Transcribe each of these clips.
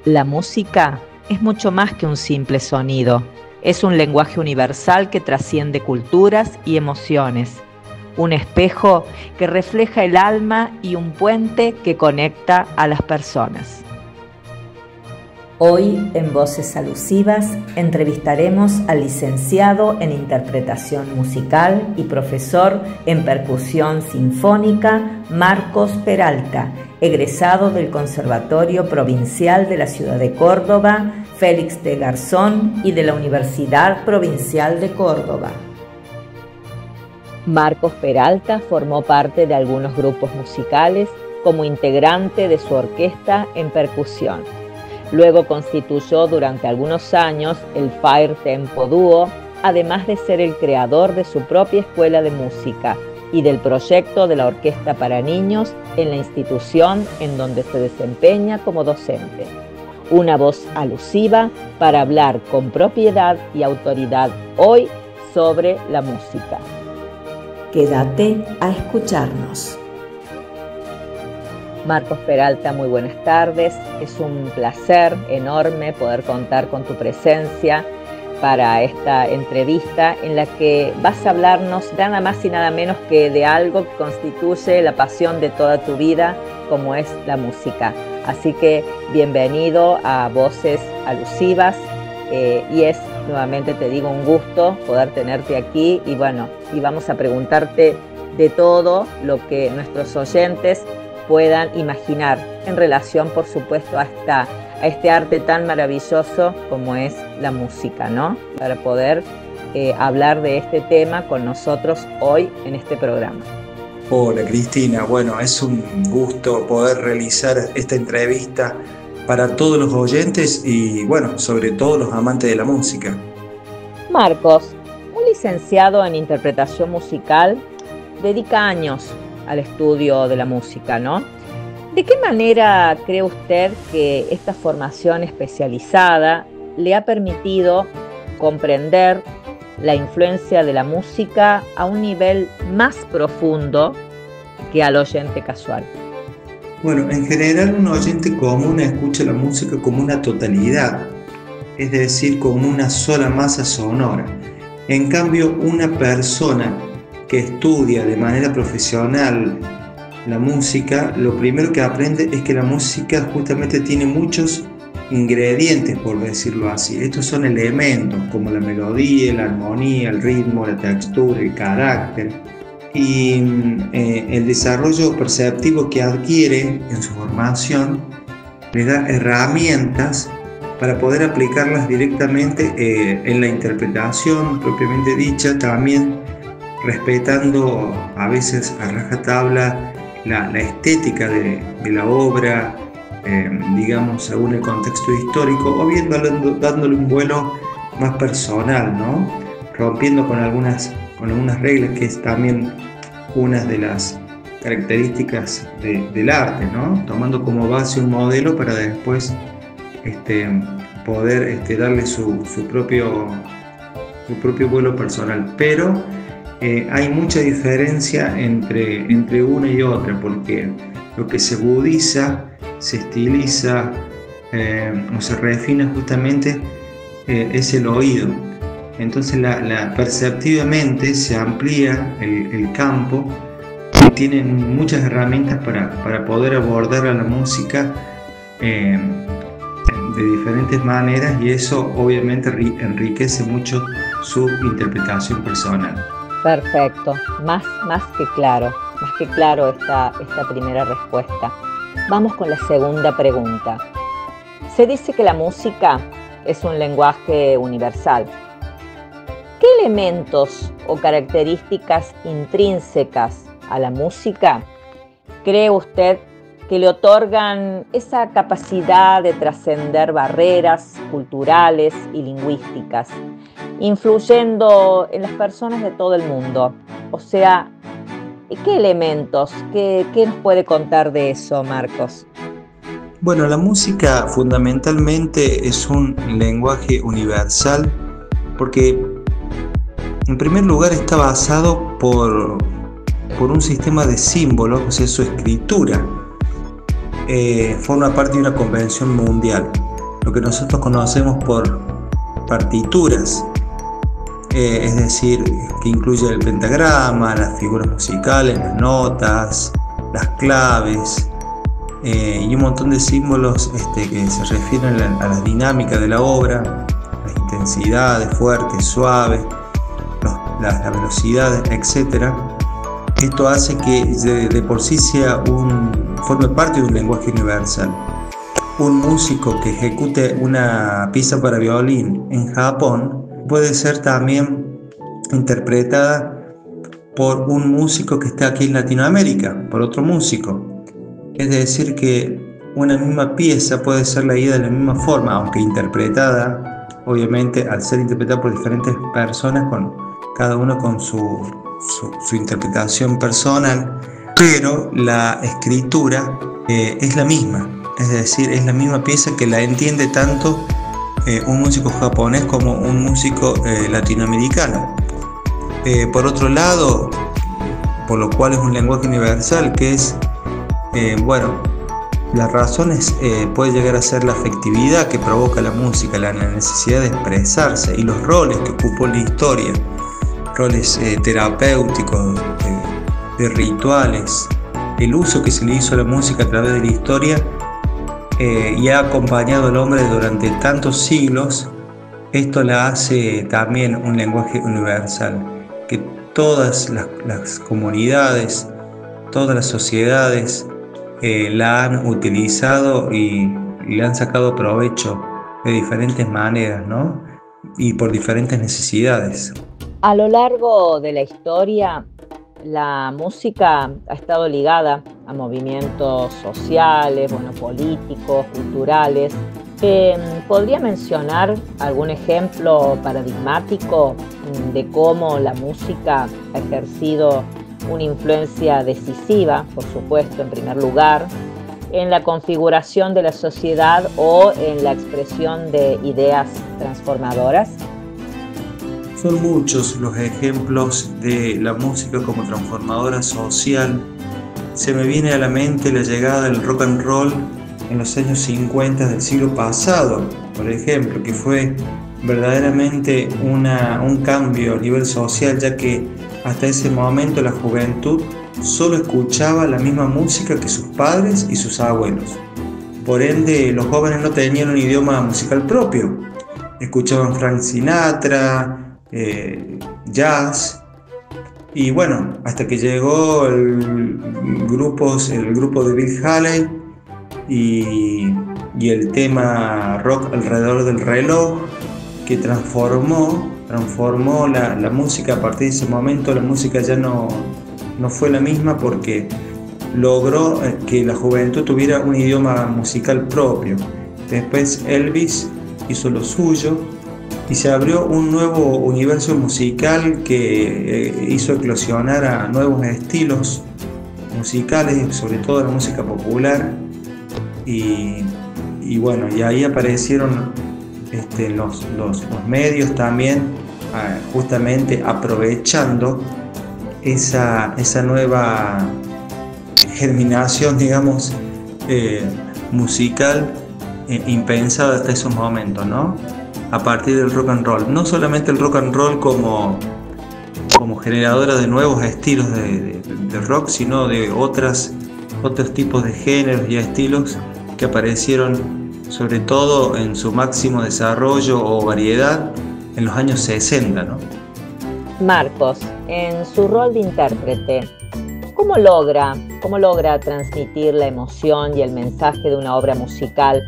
La música es mucho más que un simple sonido. Es un lenguaje universal que trasciende culturas y emociones. Un espejo que refleja el alma y un puente que conecta a las personas. Hoy, en Voces Alusivas, entrevistaremos al licenciado en Interpretación Musical y profesor en Percusión Sinfónica, Marcos Peralta, egresado del Conservatorio Provincial de la Ciudad de Córdoba, Félix de Garzón, y de la Universidad Provincial de Córdoba. Marcos Peralta formó parte de algunos grupos musicales como integrante de su orquesta en percusión. Luego constituyó durante algunos años el Fire Tempo Dúo, además de ser el creador de su propia escuela de música y del proyecto de la Orquesta para Niños en la institución en donde se desempeña como docente. Una voz alusiva para hablar con propiedad y autoridad hoy sobre la música. Quédate a escucharnos. Marcos Peralta, muy buenas tardes. Es un placer enorme poder contar con tu presencia para esta entrevista en la que vas a hablarnos nada más y nada menos que de algo que constituye la pasión de toda tu vida, como es la música. Así que bienvenido a Voces Alusivas y es nuevamente, te digo, un gusto poder tenerte aquí y bueno, y vamos a preguntarte de todo lo que nuestros oyentes puedan imaginar en relación, por supuesto, a este arte tan maravilloso como es la música, ¿no? Para poder hablar de este tema con nosotros hoy en este programa. Hola Cristina, bueno, es un gusto poder realizar esta entrevista para todos los oyentes y bueno, sobre todo los amantes de la música. Marcos, un licenciado en interpretación musical, dedica años al estudio de la música, ¿no? ¿De qué manera cree usted que esta formación especializada le ha permitido comprender la influencia de la música a un nivel más profundo que al oyente casual? Bueno, en general un oyente común escucha la música como una totalidad, es decir, como una sola masa sonora. En cambio, una persona que estudia de manera profesional la música, lo primero que aprende es que la música justamente tiene muchos ingredientes, por decirlo así. Estos son elementos como la melodía, la armonía, el ritmo, la textura, el carácter y el desarrollo perceptivo que adquiere en su formación le da herramientas para poder aplicarlas directamente en la interpretación propiamente dicha, también respetando a veces a rajatabla la estética de la obra, digamos, según el contexto histórico, o bien dándole un vuelo más personal, ¿no? Rompiendo con algunas reglas, que es también una de las características del arte, ¿no? Tomando como base un modelo para después poder darle su propio vuelo personal. Pero hay mucha diferencia entre una y otra, porque lo que se agudiza, se estiliza o se refina justamente es el oído. Entonces perceptivamente se amplía el campo y tienen muchas herramientas para poder abordar a la música de diferentes maneras, y eso obviamente enriquece mucho su interpretación personal. Perfecto, más que claro esta primera respuesta. Vamos con la segunda pregunta. Se dice que la música es un lenguaje universal. ¿Qué elementos o características intrínsecas a la música cree usted que le otorgan esa capacidad de trascender barreras culturales y lingüísticas, influyendo en las personas de todo el mundo? O sea, ¿qué elementos? ¿Qué nos puede contar de eso, Marcos? Bueno, la música fundamentalmente es un lenguaje universal porque, en primer lugar, está basado por un sistema de símbolos, o sea, su escritura forma parte de una convención mundial. lo que nosotros conocemos por partituras, es decir, que incluye el pentagrama, las figuras musicales, las notas, las claves y un montón de símbolos que se refieren a la dinámica de la obra, las intensidades, fuertes, suaves, las velocidades, etc. Esto hace que de por sí forme parte de un lenguaje universal. Un músico que ejecute una pieza para violín en Japón puede ser también interpretada por un músico que está aquí en Latinoamérica, por otro músico. Es decir, que una misma pieza puede ser leída de la misma forma, aunque interpretada, obviamente, al ser interpretada por diferentes personas, cada uno con su interpretación personal, pero la escritura es la misma. Es decir, es la misma pieza que la entiende tanto un músico japonés como un músico latinoamericano. Por otro lado, por lo cual es un lenguaje universal, que es, las razones puede llegar a ser la afectividad que provoca la música, la necesidad de expresarse y los roles que ocupó la historia, roles terapéuticos, de rituales, el uso que se le hizo a la música a través de la historia y ha acompañado al hombre durante tantos siglos. Esto la hace también un lenguaje universal, que todas las comunidades, todas las sociedades la han utilizado y le han sacado provecho de diferentes maneras, ¿no? Y por diferentes necesidades. A lo largo de la historia, la música ha estado ligada a movimientos sociales, políticos, culturales. ¿Podría mencionar algún ejemplo paradigmático de cómo la música ha ejercido una influencia decisiva, por supuesto, en primer lugar, en la configuración de la sociedad o en la expresión de ideas transformadoras? Son muchos los ejemplos de la música como transformadora social. Se me viene a la mente la llegada del rock and roll en los años 50 del siglo pasado, por ejemplo, que fue verdaderamente un cambio a nivel social, ya que hasta ese momento la juventud solo escuchaba la misma música que sus padres y sus abuelos. Por ende, los jóvenes no tenían un idioma musical propio. Escuchaban Frank Sinatra, jazz, y hasta que llegó el grupo de Bill Haley y el tema Rock alrededor del reloj, que transformó la música. A partir de ese momento la música ya no fue la misma, porque logró que la juventud tuviera un idioma musical propio. Después Elvis hizo lo suyo y se abrió un nuevo universo musical que hizo eclosionar a nuevos estilos musicales, sobre todo la música popular, y ahí aparecieron los medios también, justamente aprovechando esa nueva germinación, digamos, musical impensada hasta esos momentos, ¿no? A partir del rock and roll. No solamente el rock and roll como generadora de nuevos estilos de rock, sino de otros tipos de géneros y estilos que aparecieron sobre todo en su máximo desarrollo o variedad en los años 60, ¿no? Marcos, en su rol de intérprete, ¿cómo logra transmitir la emoción y el mensaje de una obra musical?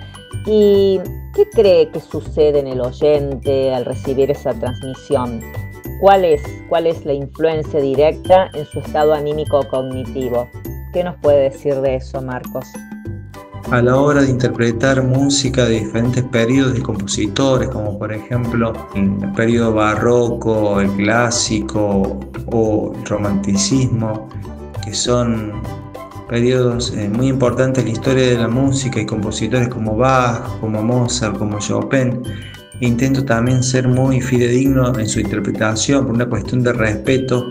¿Y qué cree que sucede en el oyente al recibir esa transmisión? ¿Cuál es la influencia directa en su estado anímico cognitivo? ¿Qué nos puede decir de eso, Marcos? A la hora de interpretar música de diferentes periodos de compositores, como por ejemplo el periodo barroco, el clásico o el romanticismo, que son periodos muy importantes en la historia de la música, y compositores como Bach, como Mozart, como Chopin, intento también ser muy fidedigno en su interpretación por una cuestión de respeto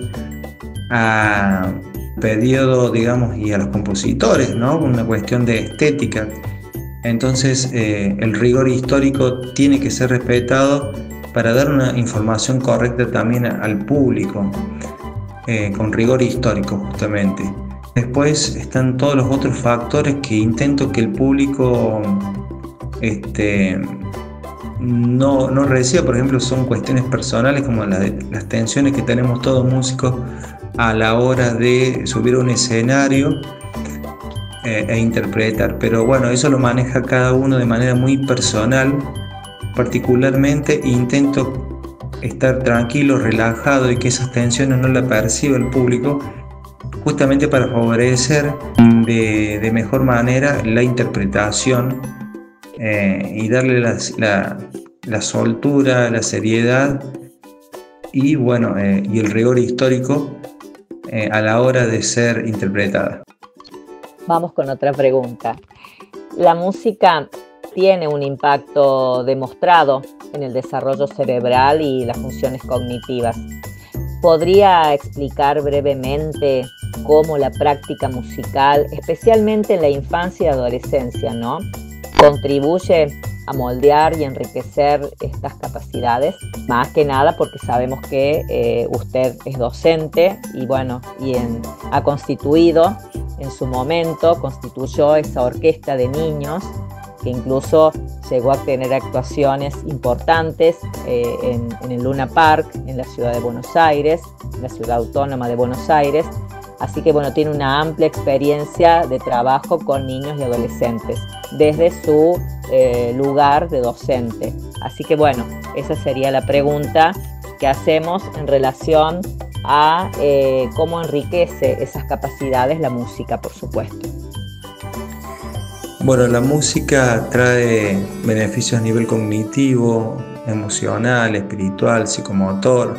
a periodo, digamos, y a los compositores, ¿no? Una cuestión de estética. Entonces el rigor histórico tiene que ser respetado para dar una información correcta también al público, con rigor histórico justamente. Después están todos los otros factores que intento que el público no reciba. Por ejemplo, son cuestiones personales como las tensiones que tenemos todos músicos a la hora de subir a un escenario e interpretar, pero bueno, eso lo maneja cada uno de manera muy personal. Particularmente intento estar tranquilo, relajado y que esas tensiones no las perciba el público, justamente para favorecer de mejor manera la interpretación y darle la soltura, la seriedad y bueno, y el rigor histórico a la hora de ser interpretada. Vamos con otra pregunta. La música tiene un impacto demostrado en el desarrollo cerebral y las funciones cognitivas. ¿Podría explicar brevemente cómo la práctica musical, especialmente en la infancia y adolescencia, ¿no?, contribuye a moldear y enriquecer estas capacidades? Más que nada porque sabemos que usted es docente y bueno, ha constituido en su momento, constituyó esa orquesta de niños que incluso llegó a tener actuaciones importantes en el Luna Park, en la ciudad de Buenos Aires, en la ciudad autónoma de Buenos Aires. Así que bueno, tiene una amplia experiencia de trabajo con niños y adolescentes desde su lugar de docente. Así que bueno, esa sería la pregunta que hacemos en relación a cómo enriquece esas capacidades la música, por supuesto. Bueno, la música trae beneficios a nivel cognitivo, emocional, espiritual, psicomotor.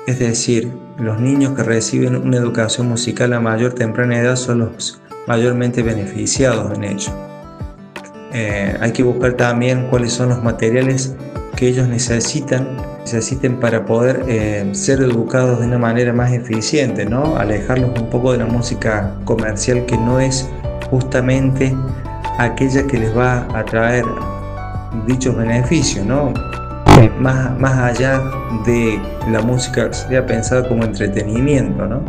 Es decir, los niños que reciben una educación musical a mayor temprana edad son los mayormente beneficiados en ello. Hay que buscar también cuáles son los materiales que ellos necesiten para poder ser educados de una manera más eficiente, ¿no? Alejarlos un poco de la música comercial, que no es justamente aquella que les va a traer dichos beneficios, ¿no? Más allá de la música que sea pensada como entretenimiento, ¿no?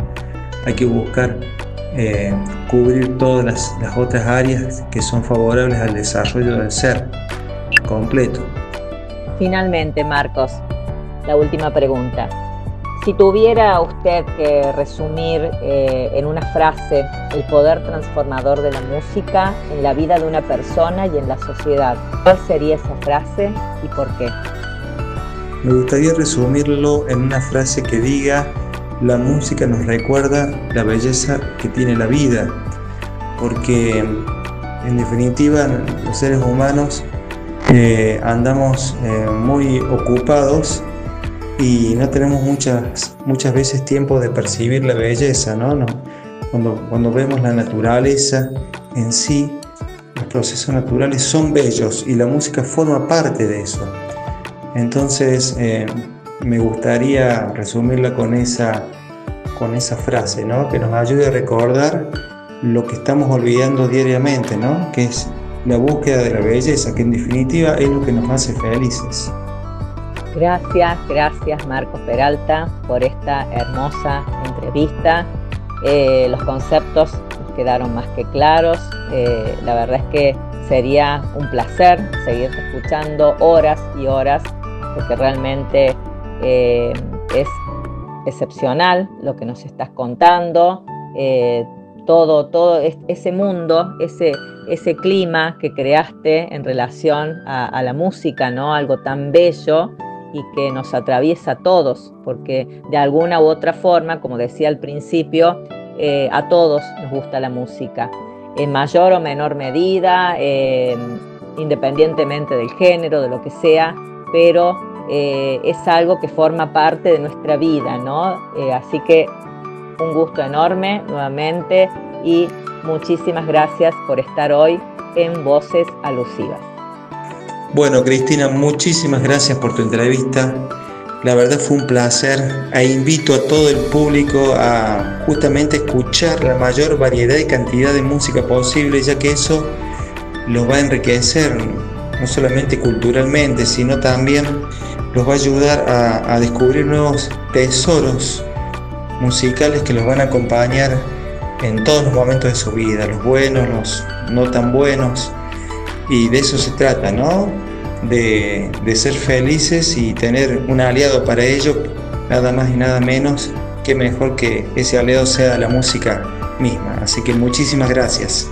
Hay que buscar cubrir todas las otras áreas que son favorables al desarrollo del ser completo. Finalmente, Marcos, la última pregunta. Si tuviera usted que resumir en una frase el poder transformador de la música en la vida de una persona y en la sociedad, ¿cuál sería esa frase y por qué? Me gustaría resumirlo en una frase que diga: la música nos recuerda la belleza que tiene la vida, porque en definitiva los seres humanos andamos muy ocupados y no tenemos muchas veces tiempo de percibir la belleza, ¿no? Cuando vemos la naturaleza en sí, los procesos naturales son bellos y la música forma parte de eso. Entonces me gustaría resumirla con esa frase, ¿no? Que nos ayude a recordar lo que estamos olvidando diariamente, ¿no? Que es la búsqueda de la belleza, que en definitiva es lo que nos hace felices. Gracias Marcos Peralta por esta hermosa entrevista. Los conceptos nos quedaron más que claros. La verdad es que sería un placer seguirte escuchando horas y horas, porque realmente es excepcional lo que nos estás contando. Todo ese mundo, ese clima que creaste en relación a la música, ¿no? Algo tan bello y que nos atraviesa a todos, porque de alguna u otra forma, como decía al principio, a todos nos gusta la música, en mayor o menor medida, independientemente del género, de lo que sea, pero es algo que forma parte de nuestra vida, ¿no? Así que un gusto enorme nuevamente y muchísimas gracias por estar hoy en Voces Alusivas. Bueno, Cristina, muchísimas gracias por tu entrevista. La verdad fue un placer e invito a todo el público a justamente escuchar la mayor variedad y cantidad de música posible, ya que eso los va a enriquecer, no solamente culturalmente, sino también los va a ayudar a descubrir nuevos tesoros musicales que los van a acompañar en todos los momentos de su vida, los buenos, los no tan buenos, y de eso se trata, ¿no? De ser felices y tener un aliado para ello, nada más y nada menos que mejor que ese aliado sea la música misma. Así que muchísimas gracias.